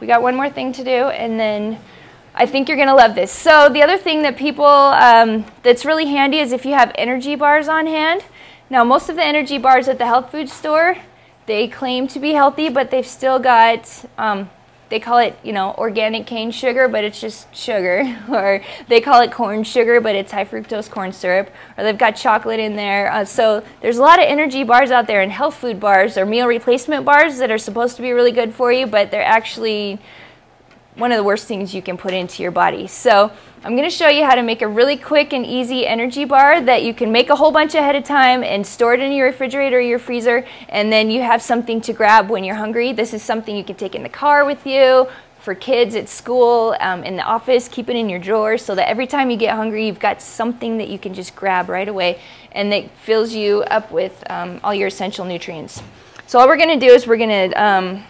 we got one more thing to do, and then I think you're gonna love this. So the other thing that people, that's really handy is if you have energy bars on hand. Now most of the energy bars at the health food store, they claim to be healthy, but they've still got, they call it, you know, organic cane sugar, but it's just sugar. Or they call it corn sugar, but it's high fructose corn syrup. Or they've got chocolate in there. So there's a lot of energy bars out there, and health food bars or meal replacement bars that are supposed to be really good for you, but they're actually one of the worst things you can put into your body. So I'm going to show you how to make a really quick and easy energy bar that you can make a whole bunch ahead of time and store it in your refrigerator or your freezer, and then you have something to grab when you're hungry. This is something you can take in the car with you, for kids at school, in the office. Keep it in your drawer so that every time you get hungry, you've got something that you can just grab right away, and that fills you up with all your essential nutrients. So all we're going to do is we're going to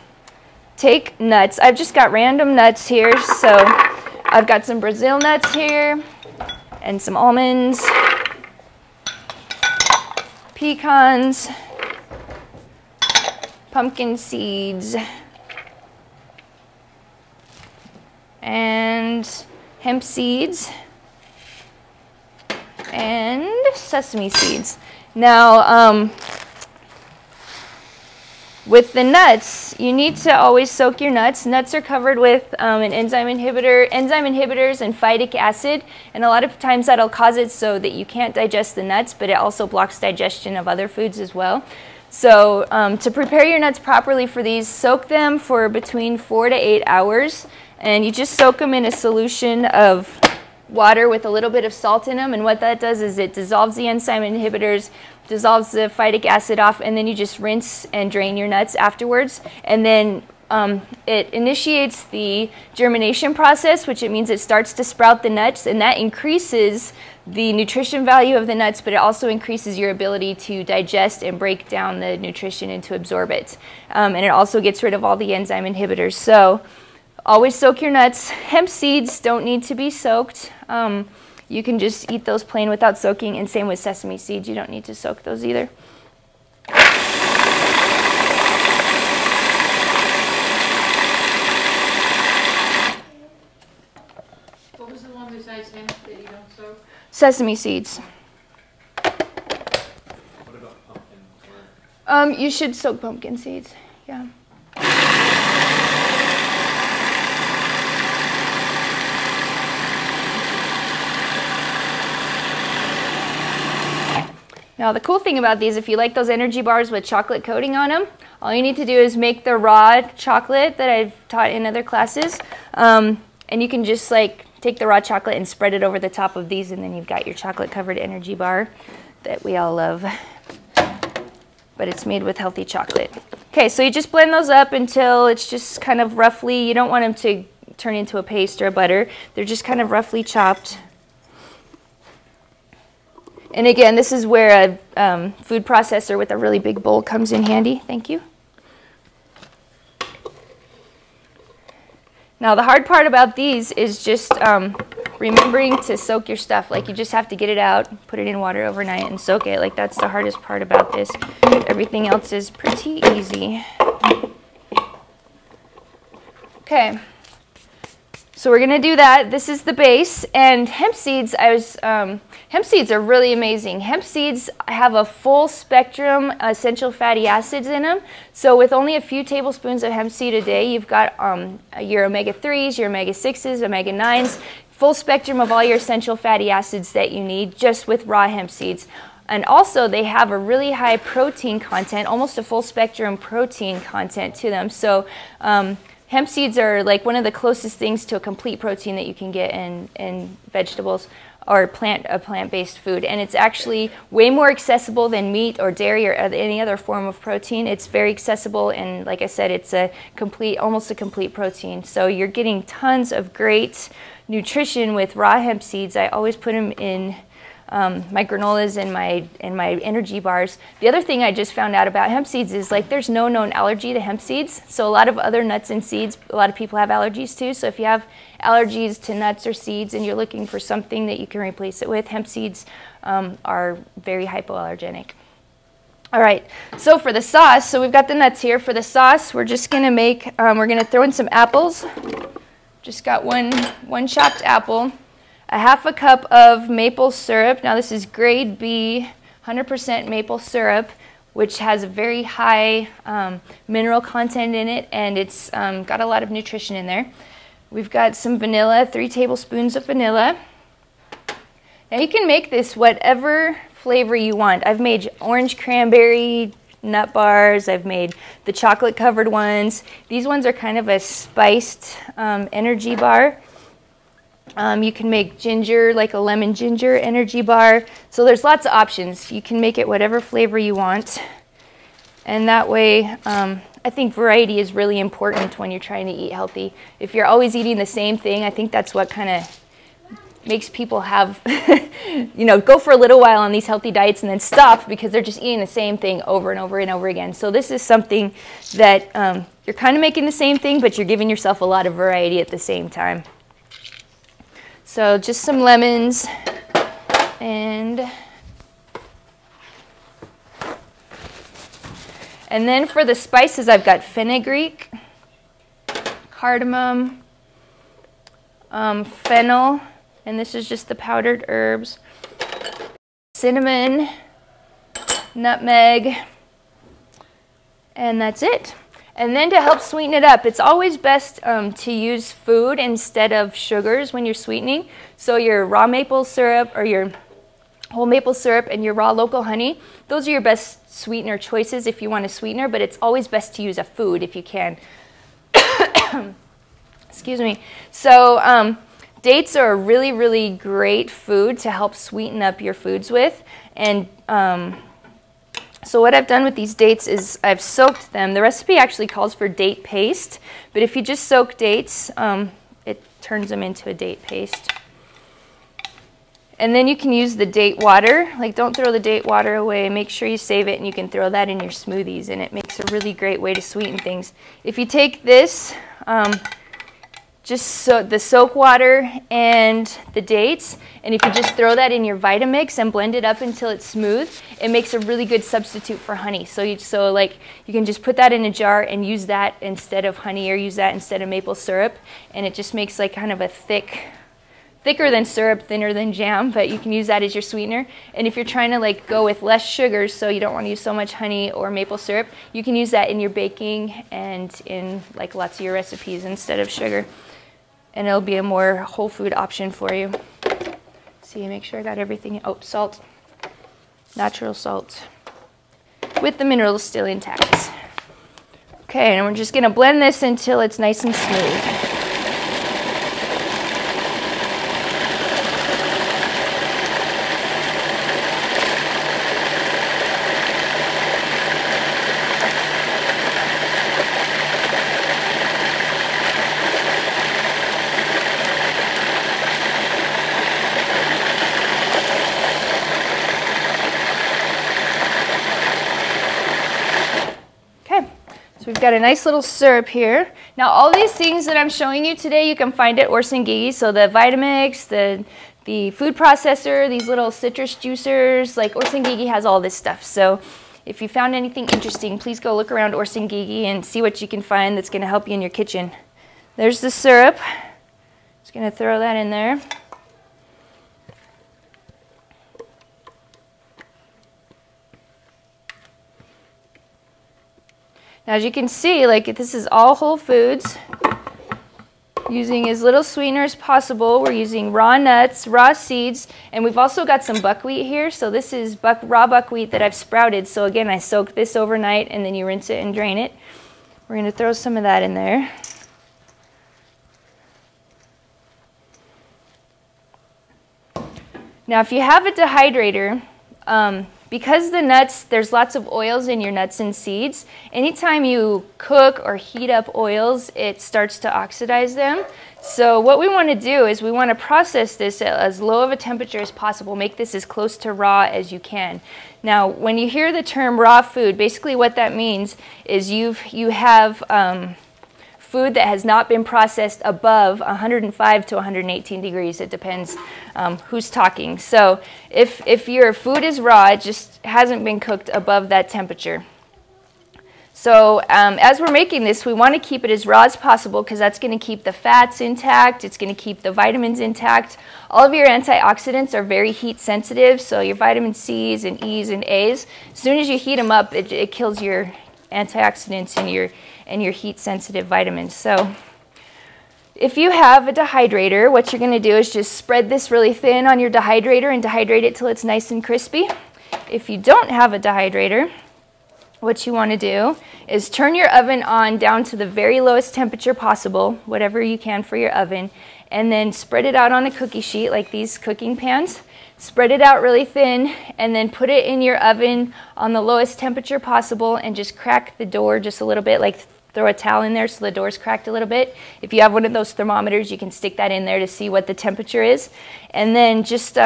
take nuts. I've just got random nuts here. So I've got some Brazil nuts here and some almonds, pecans, pumpkin seeds, and hemp seeds, and sesame seeds. Now, with the nuts, you need to always soak your nuts. Nuts are covered with an enzyme inhibitors and phytic acid, and a lot of times that'll cause it so that you can't digest the nuts, but it also blocks digestion of other foods as well. So to prepare your nuts properly for these, soak them for between 4 to 8 hours, and you just soak them in a solution of water with a little bit of salt in them, and what that does is it dissolves the enzyme inhibitors, dissolves the phytic acid off, and then you just rinse and drain your nuts afterwards. And then it initiates the germination process, which it means it starts to sprout the nuts, and that increases the nutrition value of the nuts, but it also increases your ability to digest and break down the nutrition and to absorb it. And it also gets rid of all the enzyme inhibitors. So always soak your nuts. Hemp seeds don't need to be soaked. You can just eat those plain without soaking, and same with sesame seeds. You don't need to soak those either. What was the one besides hemp that you don't soak? Sesame seeds. What about pumpkin? You should soak pumpkin seeds, yeah. Now the cool thing about these, if you like those energy bars with chocolate coating on them, all you need to do is make the raw chocolate that I've taught in other classes, and you can just like take the raw chocolate and spread it over the top of these, and then you've got your chocolate covered energy bar that we all love, but it's made with healthy chocolate. Okay, so you just blend those up until it's just kind of roughly, you don't want them to turn into a paste or a butter, they're just kind of roughly chopped. And again, this is where a food processor with a really big bowl comes in handy. Thank you. Now the hard part about these is just remembering to soak your stuff. Like you just have to get it out, put it in water overnight and soak it. Like that's the hardest part about this. Everything else is pretty easy. Okay. So we're gonna do that. This is the base, and hemp seeds. Hemp seeds are really amazing. Hemp seeds have a full spectrum essential fatty acids in them. So with only a few tablespoons of hemp seed a day, you've got your omega-3s, your omega-6s, omega-9s, full spectrum of all your essential fatty acids that you need just with raw hemp seeds. And also they have a really high protein content, almost a full spectrum protein content to them. So hemp seeds are like one of the closest things to a complete protein that you can get in vegetables or a plant-based food. And it's actually way more accessible than meat or dairy or any other form of protein. It's very accessible, and like I said, it's almost a complete protein. So you're getting tons of great nutrition with raw hemp seeds. I always put them in my granolas and my energy bars. The other thing I just found out about hemp seeds is like there's no known allergy to hemp seeds. So a lot of other nuts and seeds, a lot of people have allergies to. So if you have allergies to nuts or seeds and you're looking for something that you can replace it with, hemp seeds are very hypoallergenic. All right, so for the sauce, so we've got the nuts here. For the sauce, we're just gonna make, we're gonna throw in some apples. Just got one chopped apple, a half a cup of maple syrup. Now this is grade B, 100% maple syrup, which has a very high mineral content in it, and it's got a lot of nutrition in there. We've got some vanilla, 3 tablespoons of vanilla. Now you can make this whatever flavor you want. I've made orange cranberry nut bars. I've made the chocolate covered ones. These ones are kind of a spiced energy bar. You can make ginger, like a lemon ginger energy bar. So there's lots of options. You can make it whatever flavor you want. And that way, I think variety is really important when you're trying to eat healthy. If you're always eating the same thing, I think that's what kind of makes people have, you know, go for a little while on these healthy diets and then stop because they're just eating the same thing over and over and over again. So this is something that you're kind of making the same thing, but you're giving yourself a lot of variety at the same time. So just some lemons and then for the spices, I've got fenugreek, cardamom, fennel, and this is just the powdered herbs, cinnamon, nutmeg, and that's it. And then to help sweeten it up, it's always best to use food instead of sugars when you're sweetening. So your raw maple syrup or your whole maple syrup and your raw local honey, those are your best sweetener choices if you want a sweetener, but it's always best to use a food if you can. Excuse me. So dates are a really, really great food to help sweeten up your foods with. And so what I've done with these dates is I've soaked them. The recipe actually calls for date paste, but if you just soak dates, it turns them into a date paste. And then you can use the date water. Like, don't throw the date water away. Make sure you save it, and you can throw that in your smoothies, and it makes a really great way to sweeten things. If you take this, the soak water and the dates, and if you just throw that in your Vitamix and blend it up until it's smooth, it makes a really good substitute for honey. So you can just put that in a jar and use that instead of honey, or use that instead of maple syrup, and it just makes like kind of a thicker than syrup, thinner than jam, but you can use that as your sweetener. And if you're trying to like go with less sugars, so you don't want to use so much honey or maple syrup, you can use that in your baking and in like lots of your recipes instead of sugar. And it'll be a more whole food option for you. See, make sure I got everything. Oh, salt, natural salt, with the minerals still intact. Okay, and we're just gonna blend this until it's nice and smooth. So we've got a nice little syrup here. Now all these things that I'm showing you today, you can find at Orson Gygi. So the Vitamix, the food processor, these little citrus juicers, like Orson Gygi has all this stuff. So if you found anything interesting, please go look around Orson Gygi and see what you can find that's gonna help you in your kitchen. There's the syrup. Just gonna throw that in there. Now, as you can see, like this is all whole foods, using as little sweetener as possible. We're using raw nuts, raw seeds, and we've also got some buckwheat here. So this is raw buckwheat that I've sprouted. So again, I soaked this overnight, and then you rinse it and drain it. We're going to throw some of that in there. Now, if you have a dehydrator, because the nuts, there's lots of oils in your nuts and seeds, anytime you cook or heat up oils, it starts to oxidize them. So what we want to do is we want to process this at as low of a temperature as possible, make this as close to raw as you can. Now, when you hear the term raw food, basically what that means is you have food that has not been processed above 105 to 118 degrees. It depends who's talking. So if your food is raw, it just hasn't been cooked above that temperature. So as we're making this, we want to keep it as raw as possible because that's going to keep the fats intact. It's going to keep the vitamins intact. All of your antioxidants are very heat sensitive, so your vitamin C's and E's and A's, as soon as you heat them up, it kills your antioxidants and your heat sensitive vitamins. So if you have a dehydrator, what you're going to do is just spread this really thin on your dehydrator and dehydrate it till it's nice and crispy. If you don't have a dehydrator, what you want to do is turn your oven on down to the very lowest temperature possible, whatever you can for your oven, and then spread it out on a cookie sheet like these cooking pans. Spread it out really thin and then put it in your oven on the lowest temperature possible and just crack the door just a little bit, like throw a towel in there so the door's cracked a little bit. If you have one of those thermometers, you can stick that in there to see what the temperature is. And then just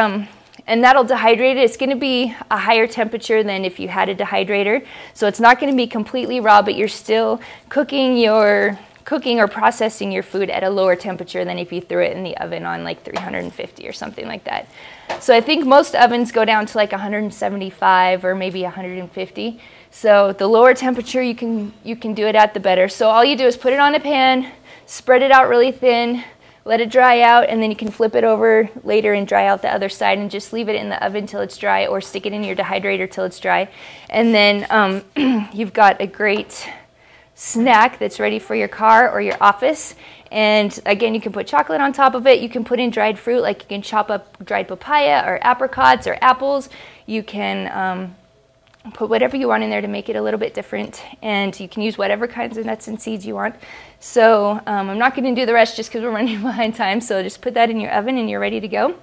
and that'll dehydrate it. It's going to be a higher temperature than if you had a dehydrator. So it's not going to be completely raw, but you're still cooking or processing your food at a lower temperature than if you threw it in the oven on like 350 or something like that. So I think most ovens go down to like 175 or maybe 150. So the lower temperature you can do it at, the better. So all you do is put it on a pan, spread it out really thin, let it dry out, and then you can flip it over later and dry out the other side and just leave it in the oven till it's dry or stick it in your dehydrator till it's dry. And then you've got a great snack that's ready for your car or your office. And again, you can put chocolate on top of it. You can put in dried fruit, like you can chop up dried papaya or apricots or apples. You can put whatever you want in there to make it a little bit different, and you can use whatever kinds of nuts and seeds you want. So I'm not going to do the rest just because we're running behind time, so just put that in your oven and you're ready to go.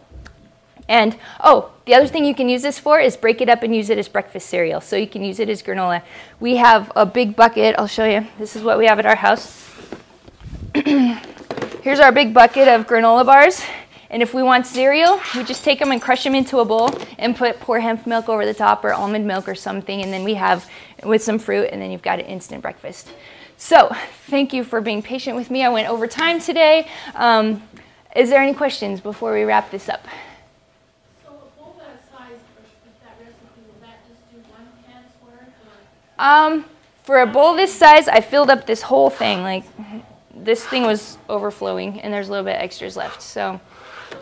And oh, the other thing you can use this for is break it up and use it as breakfast cereal. So you can use it as granola. We have a big bucket. I'll show you. This is what we have at our house. Here's our big bucket of granola bars. And if we want cereal, we just take them and crush them into a bowl and pour hemp milk over the top or almond milk or something. And then we have with some fruit, and then you've got an instant breakfast. So thank you for being patient with me. I went over time today. Is there any questions before we wrap this up? So a bowl that size with that recipe, will that just do 1 can's worth? For a bowl this size, I filled up this whole thing. Like this thing was overflowing, and there's a little bit extras left. So. So